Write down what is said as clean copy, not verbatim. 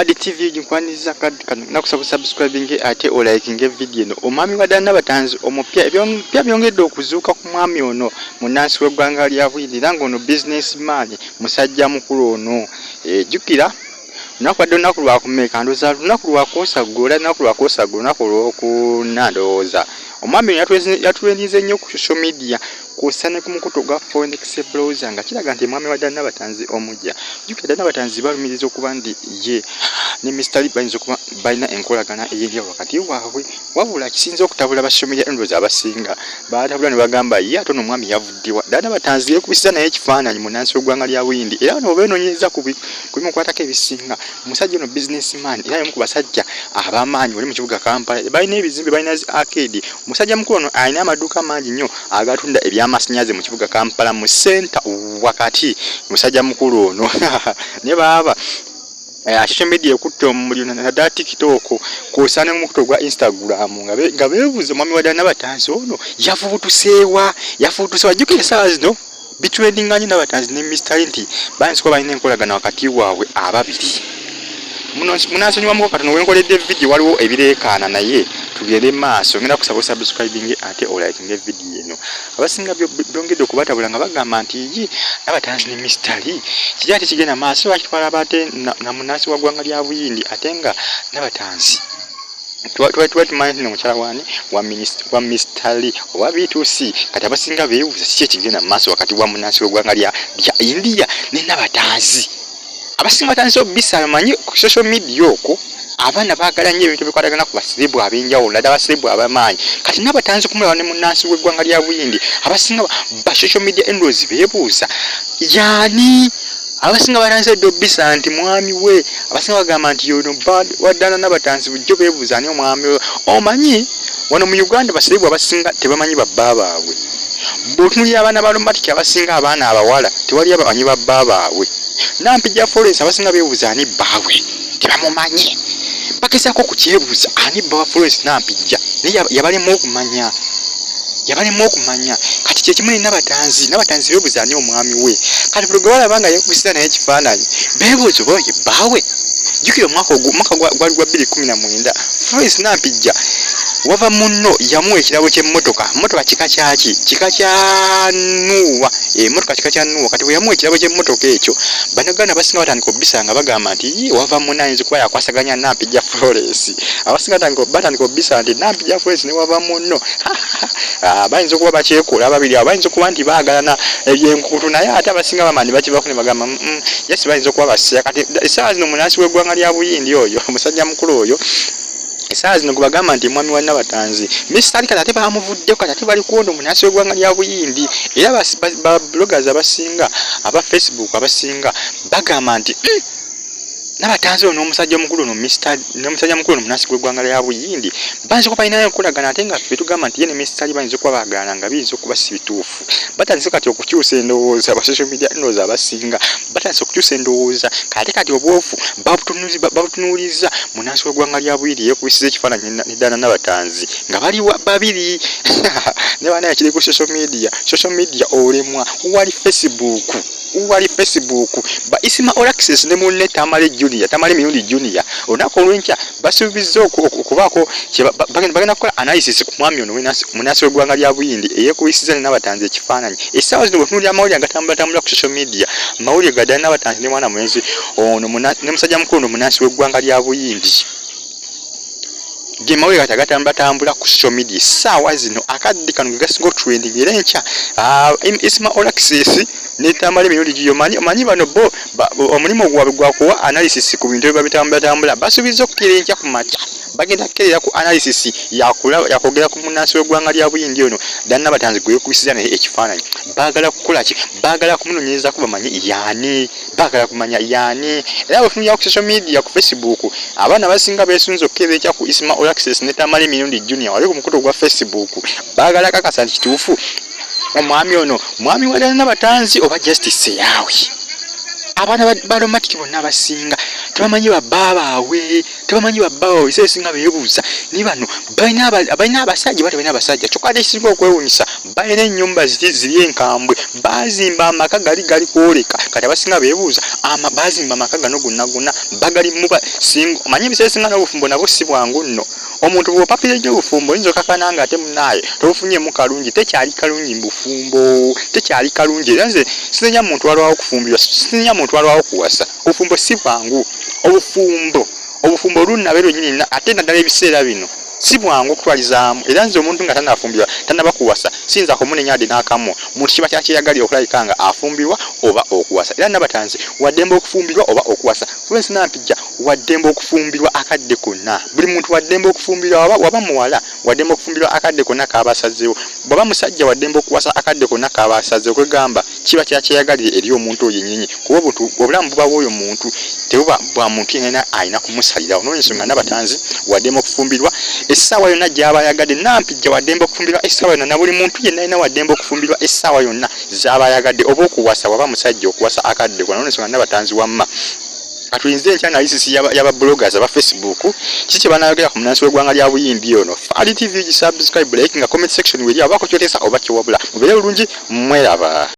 Adi TV jinkwaniza na kusubscribing ate o liking video no. Omwami wa Ddaala Nabatanzi Omupya ebyo byongedde okuzuuka ku mwami ono munansi w'eggwanga lya Bwindi era ng'ono businessman musajja mukulu ono. Jjukira lunaku lwa kumeka ndowooza lunaku lwa kosagula lunaku lwa kosagula lunaku lw'okunandowooza. Omwami yatulenize nnyo ku social media kusana ku mukutu gwa Phoenix browser nga kiraga nti mwami wa Ddaala Nabatanzi omujja. Jjukira Ddaala Nabatanzi balumiriza okuba ndi ye ne Mr. bayinza okuba balina enkolagana ey'erya wakati waabwe wabula kisinza okutabula ba social media endowooza abasinga batabula ne bagamba ye ate ono omwami yavuddewa. Ddaala Nabatanzi yeekubisiza naye ekifaananyi munansi w'eggwanga lya Bwindi era bano beenoonyereza ku bimukwatako ebisinga. Omusajja ono businessman era y'omu ku basajja ab'amaanyi bali mu kibuga Kampala balina ebizimbe balina zi arcade. Omusajja mukulu ono alina amaduuka mangi nnyo agatunda ebyamasannyalaze mu kibuga Kampala mu center wakati. Omusajja mukulu ono ne baba social media ekutte omuliro naddala TikTok kw'osaana n'omukutu gwa Instagram nga beebuuza omwami wa Ddaala Nabatanzi ono yafubutuseewa. Jjukira essaawa zino bitrendinga nnyo Nabatanzi ne Mr. nti bayinza kuba balina enkolagana wakati waabwe ababiri. Munansonyiwamuko katono wenkoledde video waliwo ebireekaana naye tugende maaso ngenda kusaba subscribing ate oliking video eno. Abasinga byongedde okubatabula nga bagamba nti ye Nabatanzi ne Mr. kiri ate kigenda maaso bakitwala bate na munansi wa ggwanga lya Bwindi ate nga Nabatanzi tumanyi mukyala wani wa Mr. oba B2C kati abasinga beebuuza kiki ekigenda maaso wakati wa munansi w'eggwanga lya India ne Nabatanzi. Abasinga batandise obisala manyi ku social media okwo abaana baagala nnyo ebintu bikwatagana ku basiribu ab'enjawulo naddala abasiribu ab'amaanyi. Kati Nabatanzi kumulaba ne munansi w'eggwanga lya Bwindi abasinga ba social media endowoozi beebuuza yaani. Abasinga batandise dde obisala nti mwami we, abasinga bagamba nti yono wa Ddaala Nabatanzi bujjo beebuuza ani omwami we. Omanyi wano mu Uganda basiribu abasinga tebamanyi babba baabwe. Bw'otunuulira abaana ba Lumatiki abasinga abaana abawala tewali abamanyi babba baabwe. Nampijja Florence abasinga beebuuza ani bbaawe tebamumanyi. Bagezaako kukyebuuza ani bba wa Florence Nampijja naye yabalema okumanya. Kati kye kimu ne Nabatanzi beebuuza ani omwami we. Kati buli gwe balaba nga yeekubisiza naye ekifaananyi beebuuza oba ye bbaawe. Jjukira omwaka gwali gwa 2019 Florence Nampijja wava munno yamuwa ekirabo ky'emmotoka. Mmotoka kika kyaki? Kika kya Nuuwa. Emmotoka kika kya Nuuwa. Kati bwe yamuwa ekirabo ky'emmotoka ekyo Bannaganda basinga batandika obisanga nga bagamba nti ye wava munno ayinza okuba yakwasaganya Nampijja Florence. Abasinga batandika obisanga nti Nampijja Florence ne wava munno. Bayinza okuba bakyekola ababiri abo bayinza okuba nti baagalana ebyenkutu naye ate abasinga bamanyi bakibako ne bagamba yesi bayinza okuba baseera. Kati essaawa zino munansi w'eggwanga lya Bwindi oyo omusajja mukulu oyo essaawa zino gwe bagamba nti mwami wa Nabatanzi Mr. kati ate bamuvuddeko kati ate bali kuwonda omunansi w'eggwanga lya Bwindi era ba bloggers abasinga aba Facebook abasinga bagamba nti Nabatanzi ono omusajja mukulu ono n'omusajja mukulu ono munansi w'eggwanga lya Bwindi bayinza okuba balinayo enkolagana ate nga ffe tugamba nti ye ne Mr. bayinza okuba baagalana nga biyinza okuba si bituufu. Batandise kati okukyusa endowooza aba social media endowooza abasinga batandise okukyusa endowooza kati obwofu babutunuuliza munansi w'eggwanga lya Bwindi yeekubisiza ekifaananyi ne Ddaala Nabatanzi nga bali babiri ne banaye kiri ku social media olemwa wali Facebook ba Isima Olaxes ne munne Tamale Mirundi Junior onako olw'enkya basuubizza okubaako bagenda kukola analysis ku mwami ono munansi w'eggwanga lya Bwindi eyeekubisiza ne Nabatanzi ekifaananyi. Essaawa zino bwetunuulira amawulire agatambula ku social media mawulire ga Ddaala Nabatanzi ne mwana mulenzi ono ne musajja mukulu ono munansi w'eggwanga lya Bwindi ge mawulire gati agatambula ku social media essaawa zino akadde kano ge gasinga otrending era enkya Isima Olaxes ne Tamale Mirundi Junior manyi bano bo omulimu gwabwe gwa kuwa analysis ku bintu ebyo bitambula basuubiza okukkira enkya ku makya bagenda kukkirira ku analysis yakwogera ku munansi w'eggwanga lya Bwindi ono Ddaala Nabatanzi gwe yeekubisiza naye ekifaananyi. Baagala kukola ki? Baagala kumunoonyerezako bamanyi yaani. Baagala kumanya yaani. Era bwetunuulira ku social media ku Facebook abaana basinga beesunza okukkirira enkya ku Isima Olaxes ne Tamale Mirundi Junior wali ku mukutu gwa Facebook baagala kakasa nti kituufu omwami ono mwami wa Ddaala Nabatanzi oba justice yaawe abaana balomatiki bonna abasinga tebamanyi babaabwe esesinga beebuuza ni bano balina abasajja batalina abasajja kyokka ate ekisinga okwewuunyisa balina ennyumba ziri enkambwe baazimba amaka gali kwoleka kati abasinga beebuuza baazimba amaka gano gonna bagali manyi ebiseesinga n'obufumbo nabwo si bwangu nno omuntu bw'opapira ejjo obufumbo oyinza okakana nga ate munaaye tobufunyemu kalungi tekyali kalungi mbufumbo tekyali kalungi era nze sinenya muntu walwawo okufumbirwa sinenya muntu walwawo kuwasa obufumbo si bwangu obufumbo lunnabe lwenyini ate naddala ebiseera bino si bwangu okutwalizaamu era nze omuntu nga tanafumbirwa tanaba kuwasa siyinza kumunenya ade n'akamu muntu kiba kyakyeyagalira okulabika nga afumbirwa oba okuwasa era Nabatanzi waddembe okufumbirwa oba okuwasa Florence Nampijja waddembe okufumbirwa akadde konna buli muntu waddembe okufumbirwa waba muwala waddembe okufumbirwa akadde konna k'abasazeewo bwaba musajja waddembe okuwasa akadde konna k'abasazeewo kwegamba kiba kyakyeyagalira eri omuntu oyo yennyini kuba obulamu buba bw'oyo muntu tebuba bwa muntu yenna alina kumusalirawo n'ensonga Nabatanzi waddembe okufumbirwa essaawa yonna gy'aba ayagadde Nampijja waddembe okufumbirwa essaawa yonna na buli muntu yenna alina waddembe okufumbirwa essaawa yonna z'aba ayagadde oba okuwasa waba musajja okuwasa akadde konna n'ensonga Nabatanzi wamma atuyinze ekya analysis yaba bloggers aba Facebook kiki banayogera ku munansi w'eggwanga lya buyimbi ono Fali TV subscribe like nga comment section weri abako kyotesa oba kiwabula mubere bulungi mweraba